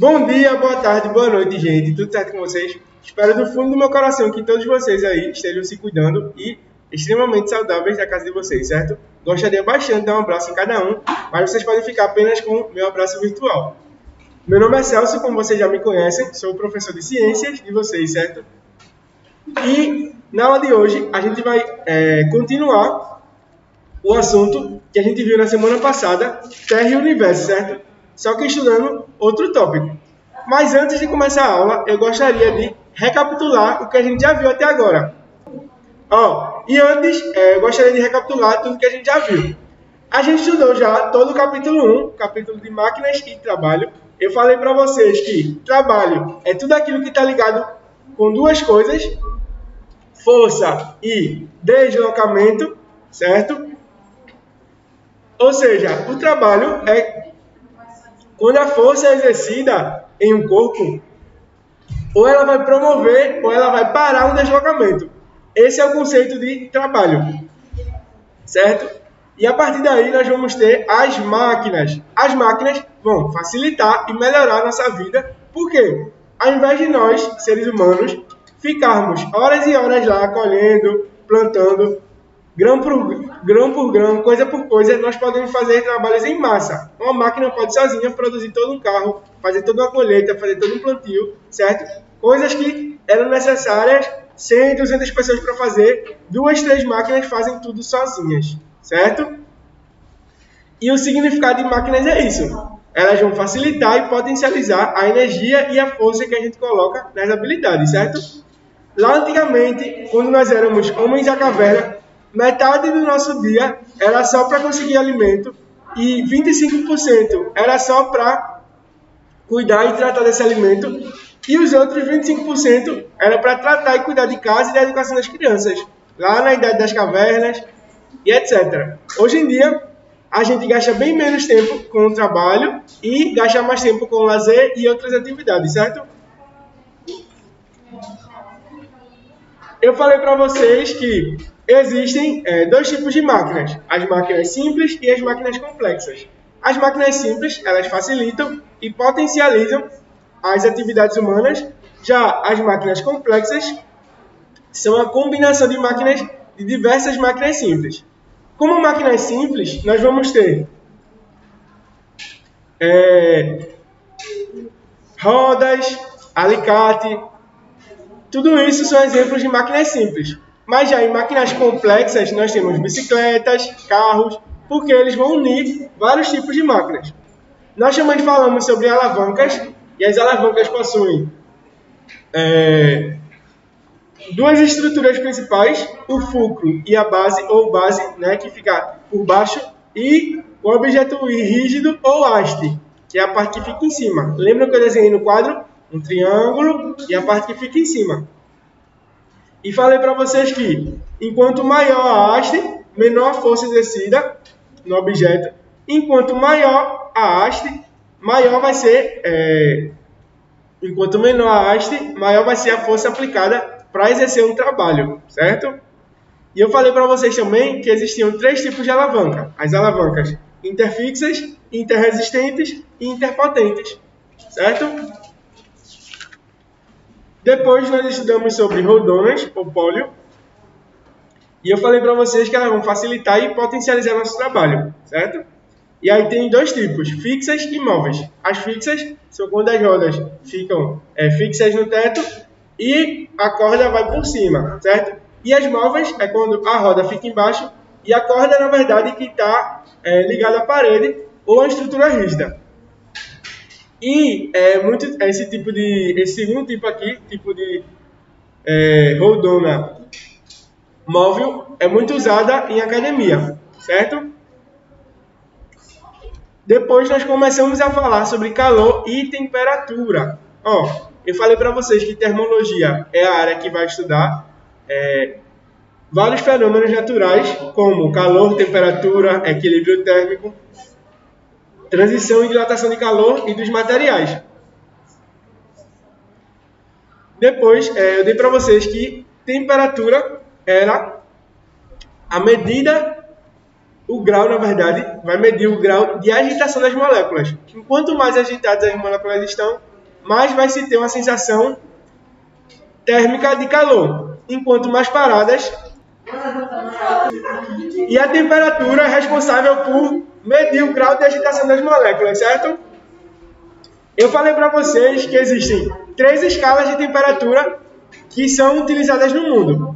Bom dia, boa tarde, boa noite, gente. Tudo certo com vocês? Espero do fundo do meu coração que todos vocês aí estejam se cuidando e extremamente saudáveis da casa de vocês, certo? Gostaria bastante de dar um abraço em cada um, mas vocês podem ficar apenas com meu abraço virtual. Meu nome é Celso, como vocês já me conhecem, sou o professor de ciências de vocês, certo? E na aula de hoje a gente vai continuar o assunto que a gente viu na semana passada, Terra e Universo, certo? Só que estudando outro tópico. Mas antes de começar a aula, eu gostaria de recapitular o que a gente já viu até agora. E antes, eu gostaria de recapitular tudo que a gente já viu. A gente estudou já todo o capítulo 1, capítulo de máquinas e trabalho. Eu falei para vocês que trabalho é tudo aquilo que está ligado com duas coisas, força e deslocamento, certo? Ou seja, o trabalho é quando a força é exercida em um corpo, ou ela vai promover ou ela vai parar um deslocamento. Esse é o conceito de trabalho, certo? E a partir daí nós vamos ter as máquinas. As máquinas vão facilitar e melhorar a nossa vida, porque ao invés de nós, seres humanos, ficarmos horas e horas lá colhendo, plantando, grão por grão, coisa por coisa, nós podemos fazer trabalhos em massa. Uma máquina pode sozinha produzir todo um carro, fazer toda uma colheita, fazer todo um plantio, certo? Coisas que eram necessárias 100, 200 pessoas para fazer, 2, 3 máquinas fazem tudo sozinhas, certo? E o significado de máquinas é isso. Elas vão facilitar e potencializar a energia e a força que a gente coloca nas habilidades, certo? Lá antigamente, quando nós éramos homens da caverna, metade do nosso dia era só para conseguir alimento e 25% era só para cuidar e tratar desse alimento e os outros 25% era para tratar e cuidar de casa e da educação das crianças, lá na idade das cavernas e etc. Hoje em dia, a gente gasta bem menos tempo com o trabalho e gasta mais tempo com o lazer e outras atividades, certo? Eu falei para vocês que existem dois tipos de máquinas, as máquinas simples e as máquinas complexas. As máquinas simples, elas facilitam e potencializam as atividades humanas, já as máquinas complexas são a combinação de máquinas, de diversas máquinas simples. Como máquinas simples, nós vamos ter rodas, alicate, tudo isso são exemplos de máquinas simples. Mas já em máquinas complexas, nós temos bicicletas, carros, porque eles vão unir vários tipos de máquinas. Nós também falamos sobre alavancas, e as alavancas possuem duas estruturas principais, o fulcro e a base, ou base, né, que fica por baixo, e o objeto rígido ou haste, que é a parte que fica em cima. Lembra que eu desenhei no quadro? Um triângulo e a parte que fica em cima. E falei para vocês que, enquanto maior a haste, menor a força exercida no objeto. Enquanto maior a haste, maior vai ser... enquanto menor a haste, maior vai ser a força aplicada para exercer um trabalho, certo? E eu falei para vocês também que existiam 3 tipos de alavanca. As alavancas interfixas, interresistentes e interpotentes, certo? Depois nós estudamos sobre roldonas, ou pólio, e eu falei para vocês que elas vão facilitar e potencializar nosso trabalho, certo? E aí tem 2 tipos, fixas e móveis. As fixas são quando as rodas ficam fixas no teto e a corda vai por cima, certo? E as móveis é quando a roda fica embaixo e a corda, na verdade, que está ligada à parede ou à estrutura rígida. E esse segundo tipo aqui, tipo de roldona móvel, é muito usada em academia, certo? Depois nós começamos a falar sobre calor e temperatura. Eu falei para vocês que termologia é a área que vai estudar vários fenômenos naturais, como calor, temperatura, equilíbrio térmico, transição e dilatação de calor e dos materiais. Depois, eu dei para vocês que temperatura era a medida, o grau, na verdade, vai medir o grau de agitação das moléculas. Quanto mais agitadas as moléculas estão, mais vai se ter uma sensação térmica de calor, enquanto mais paradas. E a temperatura é responsável por medir o grau de agitação das moléculas, certo? Eu falei para vocês que existem 3 escalas de temperatura que são utilizadas no mundo.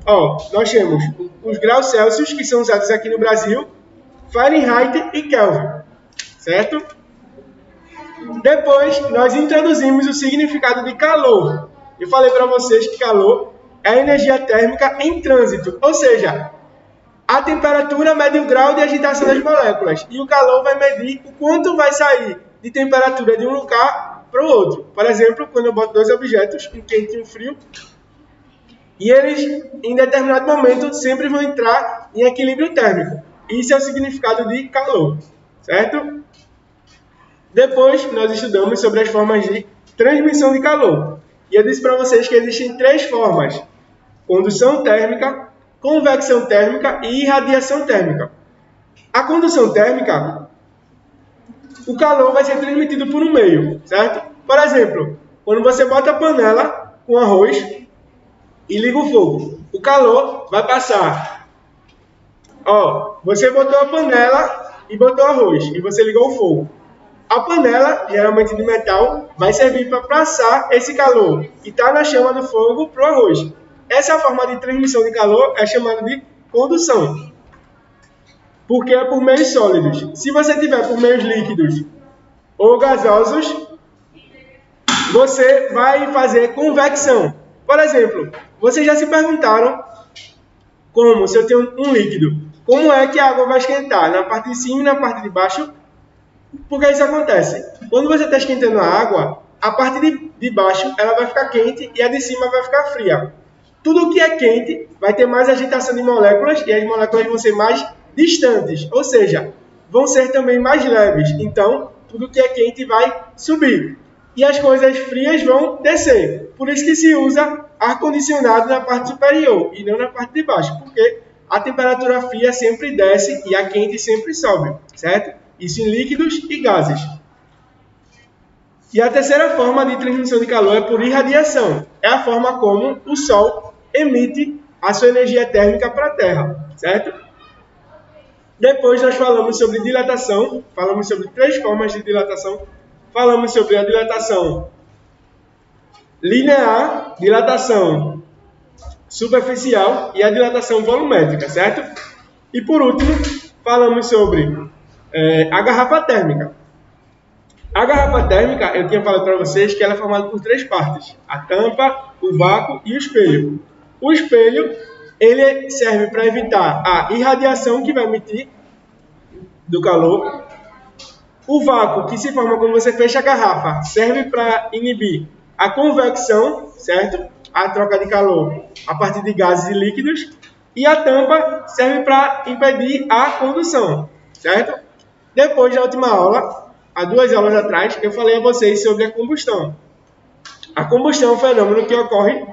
Nós temos os graus Celsius, que são usados aqui no Brasil, Fahrenheit e Kelvin, certo? Depois, nós introduzimos o significado de calor. Eu falei para vocês que calor é a energia térmica em trânsito, ou seja, a temperatura mede o grau de agitação das moléculas e o calor vai medir o quanto vai sair de temperatura de um lugar para o outro. Por exemplo, quando eu boto 2 objetos, um quente e um frio, e eles, em determinado momento, sempre vão entrar em equilíbrio térmico. Isso é o significado de calor, certo? Depois, nós estudamos sobre as formas de transmissão de calor. E eu disse para vocês que existem 3 formas: condução térmica, convecção térmica e irradiação térmica. A condução térmica, o calor vai ser transmitido por um meio, certo? Por exemplo, quando você bota a panela com arroz e liga o fogo, o calor vai passar. Você botou a panela e botou arroz e você ligou o fogo. A panela, geralmente de metal, vai servir para passar esse calor que está na chama do fogo para o arroz. Essa forma de transmissão de calor é chamada de condução, porque é por meios sólidos. Se você tiver por meios líquidos ou gasosos, você vai fazer convecção. Por exemplo, vocês já se perguntaram como, se eu tenho um líquido, como é que a água vai esquentar? Na parte de cima e na parte de baixo? Por que isso acontece? Quando você está esquentando a água, a parte de baixo ela vai ficar quente e a de cima vai ficar fria. Tudo que é quente vai ter mais agitação de moléculas e as moléculas vão ser mais distantes, ou seja, vão ser também mais leves. Então, tudo que é quente vai subir e as coisas frias vão descer. Por isso que se usa ar-condicionado na parte superior e não na parte de baixo, porque a temperatura fria sempre desce e a quente sempre sobe, certo? Isso em líquidos e gases. E a terceira forma de transmissão de calor é por irradiação. É a forma como o Sol emite a sua energia térmica para a Terra, certo? Depois nós falamos sobre dilatação, falamos sobre 3 formas de dilatação. Falamos sobre a dilatação linear, dilatação superficial e a dilatação volumétrica, certo? E por último, falamos sobre a garrafa térmica. A garrafa térmica, eu tinha falado para vocês que ela é formada por 3 partes: a tampa, o vácuo e o espelho. O espelho, ele serve para evitar a irradiação que vai emitir do calor. O vácuo, que se forma quando você fecha a garrafa, serve para inibir a convecção, certo? A troca de calor a partir de gases e líquidos. E a tampa serve para impedir a condução, certo? Depois da última aula, há 2 aulas atrás, eu falei a vocês sobre a combustão. A combustão é um fenômeno que ocorre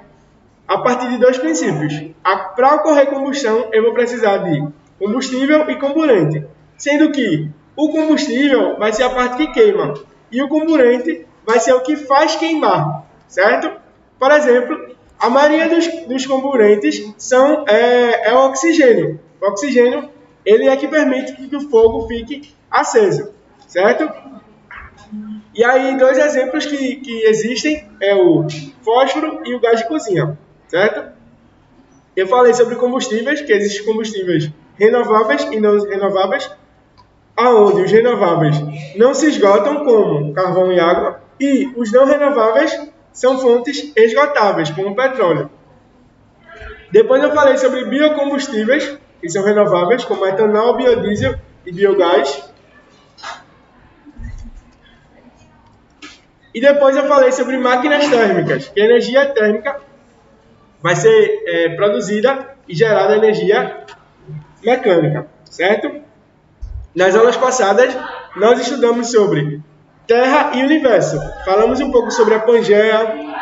a partir de 2 princípios. Para ocorrer combustão, eu vou precisar de combustível e comburente, sendo que o combustível vai ser a parte que queima e o comburente vai ser o que faz queimar, certo? Por exemplo, a maioria dos comburentes é o oxigênio. O oxigênio ele é que permite que o fogo fique aceso, certo? E aí, 2 exemplos que existem é o fósforo e o gás de cozinha, certo? Eu falei sobre combustíveis, que existem combustíveis renováveis e não renováveis, aonde os renováveis não se esgotam, como carvão e água, e os não renováveis são fontes esgotáveis, como o petróleo. Depois eu falei sobre biocombustíveis, que são renováveis, como etanol, biodiesel e biogás. E depois eu falei sobre máquinas térmicas, que a energia térmica vai ser produzida e gerada energia mecânica, certo? Nas aulas passadas, nós estudamos sobre Terra e Universo. Falamos um pouco sobre a Pangeia,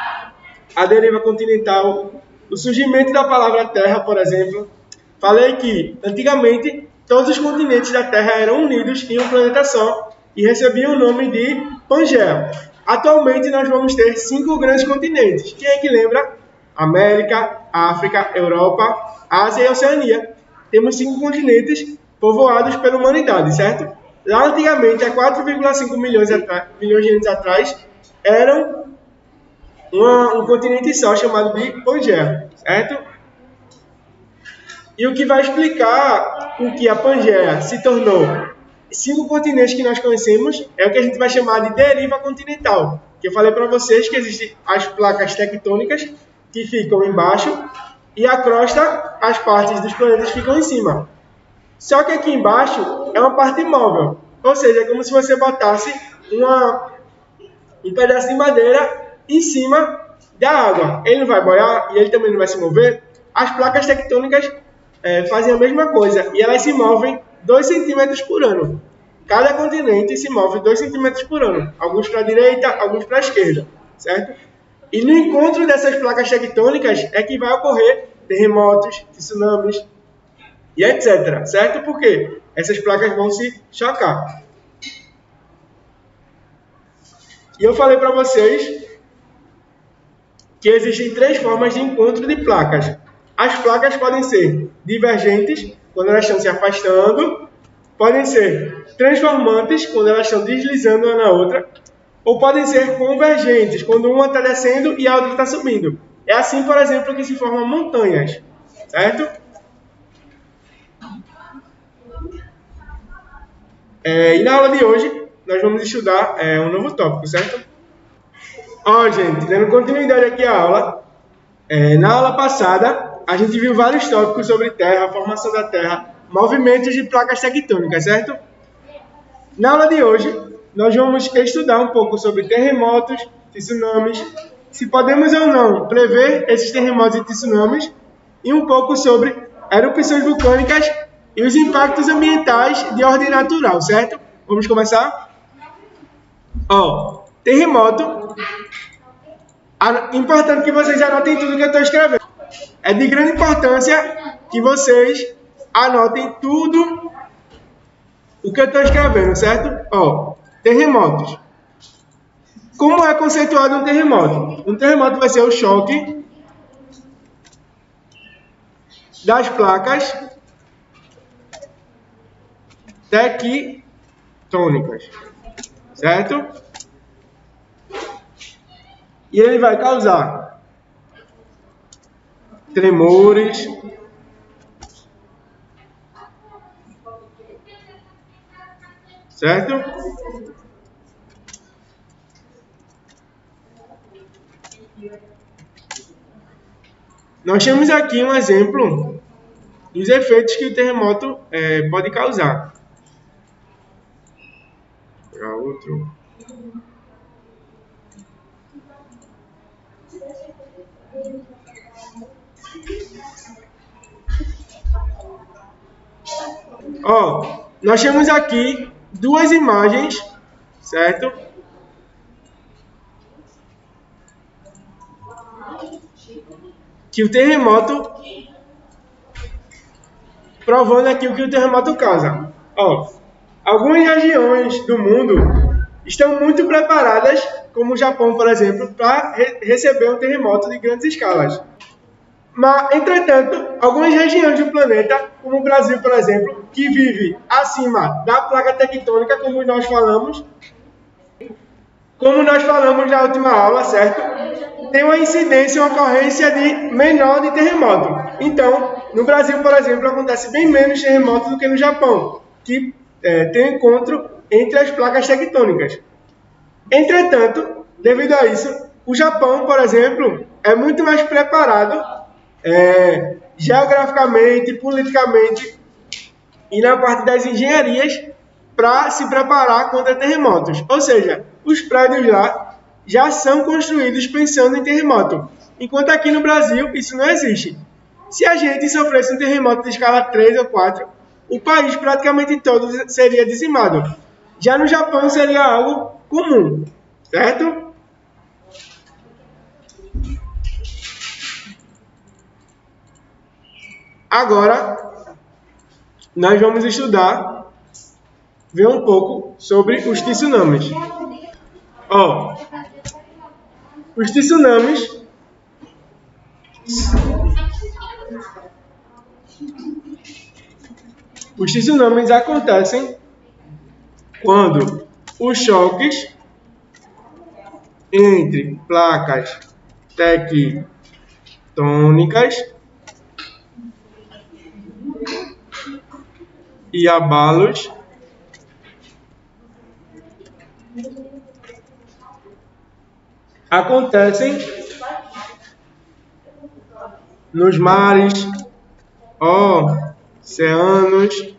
a deriva continental, o surgimento da palavra Terra, por exemplo. Falei que, antigamente, todos os continentes da Terra eram unidos em um planeta só e recebiam o nome de Pangeia. Atualmente nós vamos ter 5 grandes continentes. Quem é que lembra? América, África, Europa, Ásia e Oceania. Temos 5 continentes povoados pela humanidade, certo? Lá antigamente, há 4,5 milhões de anos atrás, era um continente só chamado de Pangeia, certo? E o que vai explicar o que a Pangeia se tornou 5 continentes que nós conhecemos é o que a gente vai chamar de deriva continental. Que eu falei para vocês que existem as placas tectônicas que ficam embaixo e a crosta, as partes dos planetas ficam em cima. Só que aqui embaixo é uma parte móvel, ou seja, é como se você botasse um pedaço de madeira em cima da água. Ele não vai boiar e ele também não vai se mover. As placas tectônicas fazem a mesma coisa e elas se movem 2 centímetros por ano. Cada continente se move 2 centímetros por ano, alguns para a direita, alguns para a esquerda, certo? E no encontro dessas placas tectônicas é que vai ocorrer terremotos, tsunamis e etc, certo? Porque essas placas vão se chocar. E eu falei para vocês que existem 3 formas de encontro de placas. As placas podem ser divergentes, quando elas estão se afastando, podem ser transformantes, quando elas estão deslizando uma na outra, ou podem ser convergentes, quando uma está descendo e a outra está subindo. É assim, por exemplo, que se formam montanhas, certo? E na aula de hoje, nós vamos estudar um novo tópico, certo? Gente, dando continuidade aqui à aula, na aula passada, a gente viu vários tópicos sobre terra, formação da terra, movimentos de placas tectônicas, certo? Na aula de hoje, nós vamos estudar um pouco sobre terremotos, tsunamis, se podemos ou não prever esses terremotos e tsunamis, e um pouco sobre erupções vulcânicas e os impactos ambientais de ordem natural, certo? Vamos começar? Terremoto. Importante que vocês anotem tudo que eu estou escrevendo. É de grande importância que vocês anotem tudo o que eu estou escrevendo, certo? Terremotos. Como é conceituado um terremoto? Um terremoto vai ser o choque das placas tectônicas, certo? E ele vai causar tremores, certo? Nós temos aqui um exemplo dos efeitos que o terremoto pode causar. Vou pegar outro. Nós temos aqui 2 imagens, certo? Que o terremoto, provando aqui o que o terremoto causa. Algumas regiões do mundo estão muito preparadas, como o Japão, por exemplo, para receber um terremoto de grandes escalas. Mas, entretanto, algumas regiões do planeta, como o Brasil, por exemplo, que vive acima da placa tectônica, como nós falamos na última aula, certo? Tem uma incidência, uma ocorrência menor de terremoto. Então, no Brasil, por exemplo, acontece bem menos terremotos do que no Japão, que tem um encontro entre as placas tectônicas. Entretanto, devido a isso, o Japão, por exemplo, é muito mais preparado geograficamente, politicamente e na parte das engenharias para se preparar contra terremotos. Ou seja, os prédios lá já são construídos pensando em terremoto, enquanto aqui no Brasil isso não existe. Se a gente sofresse um terremoto de escala 3 ou 4, o país praticamente todo seria dizimado. Já no Japão seria algo comum, certo? Agora, nós vamos ver um pouco sobre os tsunamis. Os tsunamis acontecem quando os choques entre placas tectônicas e abalos acontecem nos mares, oceanos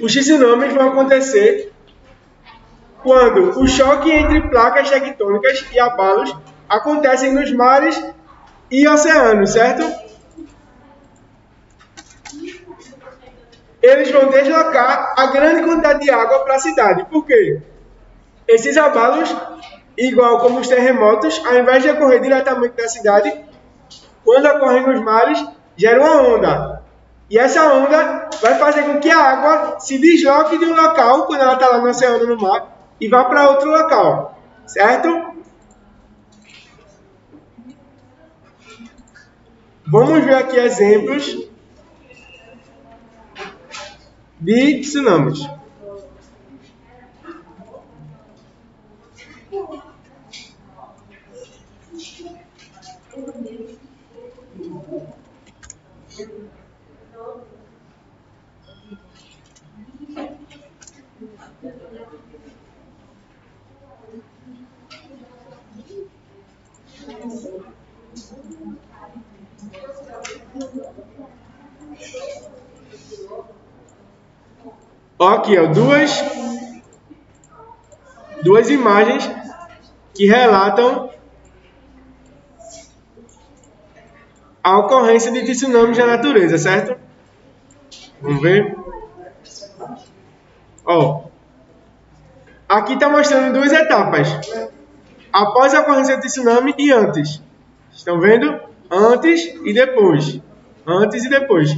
os tsunamis vão acontecer quando o choque entre placas tectônicas e abalos acontecem nos mares e oceanos, certo? Eles vão deslocar a grande quantidade de água para a cidade. Por quê? Esses abalos, igual como os terremotos, ao invés de ocorrer diretamente na cidade, quando ocorrem nos mares, gera uma onda. E essa onda vai fazer com que a água se desloque de um local, quando ela está lá no oceano, no mar, e vá para outro local. Certo? Vamos ver aqui exemplos de tsunamis. Aqui, duas imagens que relatam a ocorrência de tsunamis na natureza, certo? Vamos ver. Aqui está mostrando duas etapas. Após a ocorrência do tsunami e antes. Estão vendo? Antes e depois. Antes e depois.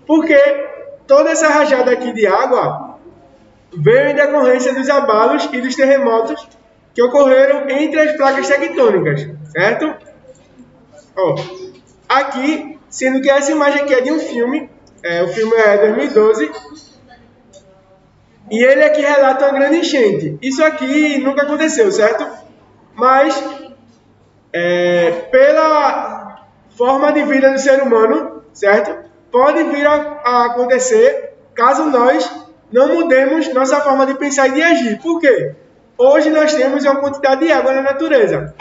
Porque toda essa rajada aqui de água veio em decorrência dos abalos e dos terremotos que ocorreram entre as placas tectônicas, certo? Aqui, sendo que essa imagem aqui é de um filme, o filme é 2012, e ele aqui relata uma grande enchente. Isso aqui nunca aconteceu, certo? Mas, pela forma de vida do ser humano, certo? Pode vir a acontecer caso nós não mudemos nossa forma de pensar e de agir. Por quê? Hoje nós temos uma quantidade de água na natureza.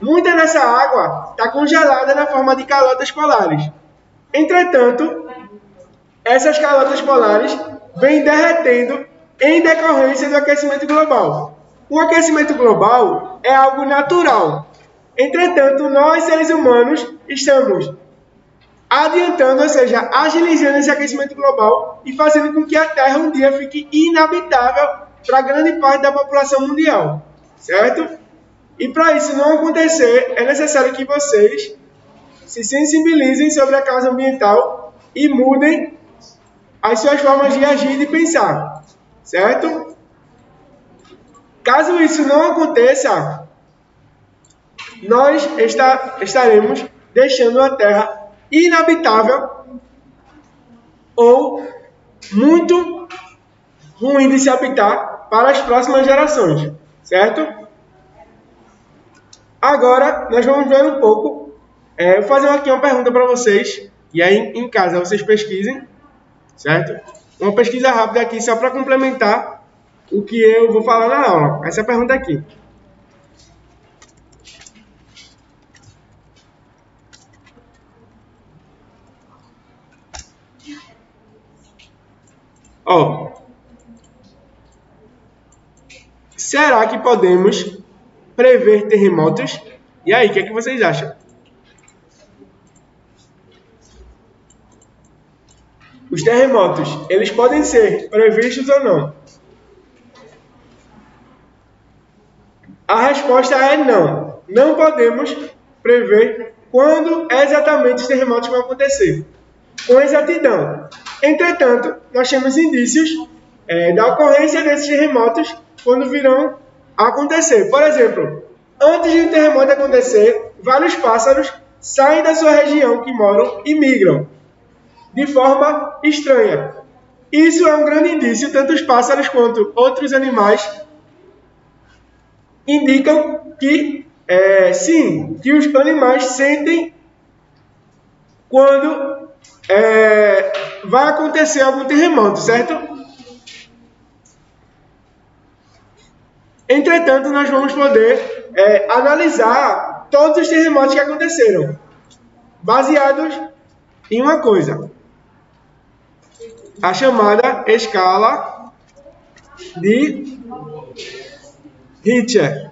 Muita dessa água está congelada na forma de calotas polares. Entretanto, essas calotas polares vêm derretendo em decorrência do aquecimento global. O aquecimento global é algo natural. Entretanto, nós, seres humanos, estamos adiantando, ou seja, agilizando esse aquecimento global e fazendo com que a Terra um dia fique inabitável para grande parte da população mundial, certo? E para isso não acontecer, é necessário que vocês se sensibilizem sobre a causa ambiental e mudem as suas formas de agir e de pensar, certo? Caso isso não aconteça, nós estaremos deixando a Terra inabitável ou muito ruim de se habitar para as próximas gerações, certo? Agora, nós vamos ver um pouco, vou fazer aqui uma pergunta para vocês, e aí em casa vocês pesquisem, certo? Uma pesquisa rápida aqui só para complementar o que eu vou falar na aula. Essa pergunta aqui. Será que podemos prever terremotos? E aí, o que é que vocês acham? Os terremotos, eles podem ser previstos ou não? A resposta é não. Não podemos prever quando exatamente os terremotos vão acontecer, com exatidão. Entretanto, nós temos indícios da ocorrência desses terremotos quando virão a acontecer. Por exemplo, antes de um terremoto acontecer, vários pássaros saem da sua região que moram e migram de forma estranha. Isso é um grande indício, tanto os pássaros quanto outros animais indicam que, sim, que os animais sentem quando vai acontecer algum terremoto, certo? Entretanto, nós vamos poder analisar todos os terremotos que aconteceram, baseados em uma coisa, a chamada escala de Richter.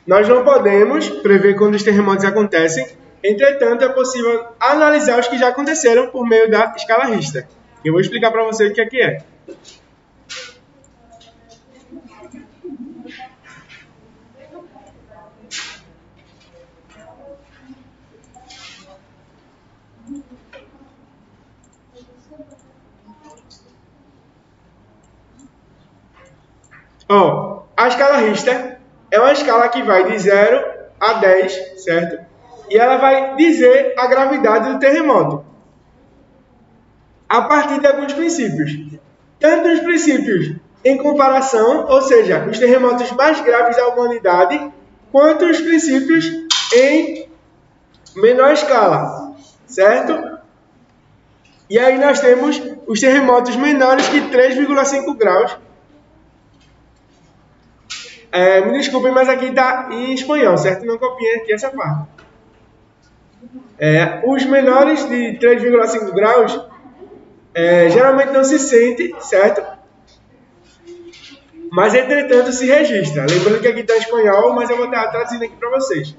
Nós não podemos prever quando os terremotos acontecem, entretanto, é possível analisar os que já aconteceram por meio da escala Richter. Eu vou explicar para vocês o que é que é. A escala Richter é uma escala que vai de 0 a 10, certo? E ela vai dizer a gravidade do terremoto a partir de alguns princípios. Tanto os princípios em comparação, ou seja, os terremotos mais graves da humanidade, quanto os princípios em menor escala, certo? E aí nós temos os terremotos menores que 3,5 graus. Me desculpem, mas aqui está em espanhol, certo? Não copiei aqui essa parte. Os menores de 3,5 graus geralmente não se sente, certo? Mas, entretanto, se registra. Lembrando que aqui está em espanhol, mas eu vou estar traduzindo aqui para vocês.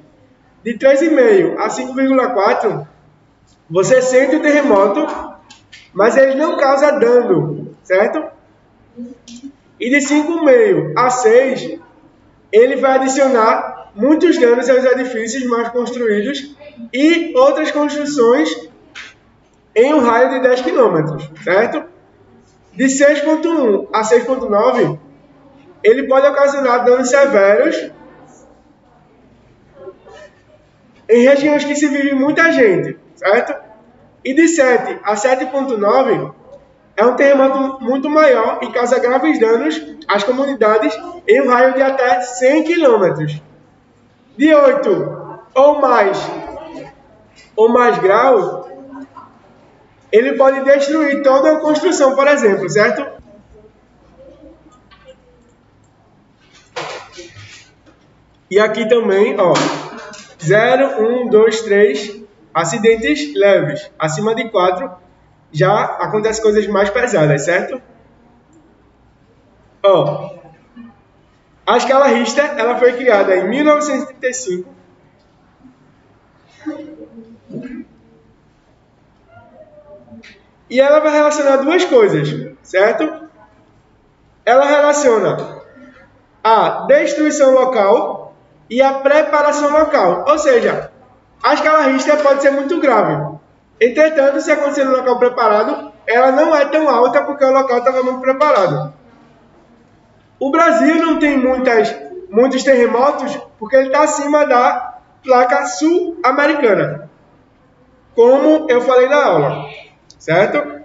De 3,5 a 5,4, você sente o terremoto, mas ele não causa dano, certo? E de 5,5 a 6, ele vai adicionar muitos danos aos edifícios mais construídos e outras construções em um raio de 10 km, certo? De 6,1 a 6,9, ele pode ocasionar danos severos em regiões que se vive muita gente, certo? E de 7 a 7,9 é um terremoto muito maior e causa graves danos às comunidades em um raio de até 100 km. De 8 ou mais graus, ele pode destruir toda a construção, por exemplo, certo? E aqui também, 0, 1, 2, 3, acidentes leves. Acima de 4, já acontecem coisas mais pesadas, certo? A escala Richter, ela foi criada em 1935. E ela vai relacionar duas coisas, certo? ela relaciona a destruição local e a preparação local. Ou seja, a escala Richter pode ser muito grave. Entretanto, se acontecer no local preparado, ela não é tão alta porque o local estava muito preparado. O Brasil não tem muitos terremotos porque ele está acima da placa sul-americana, como eu falei na aula, certo?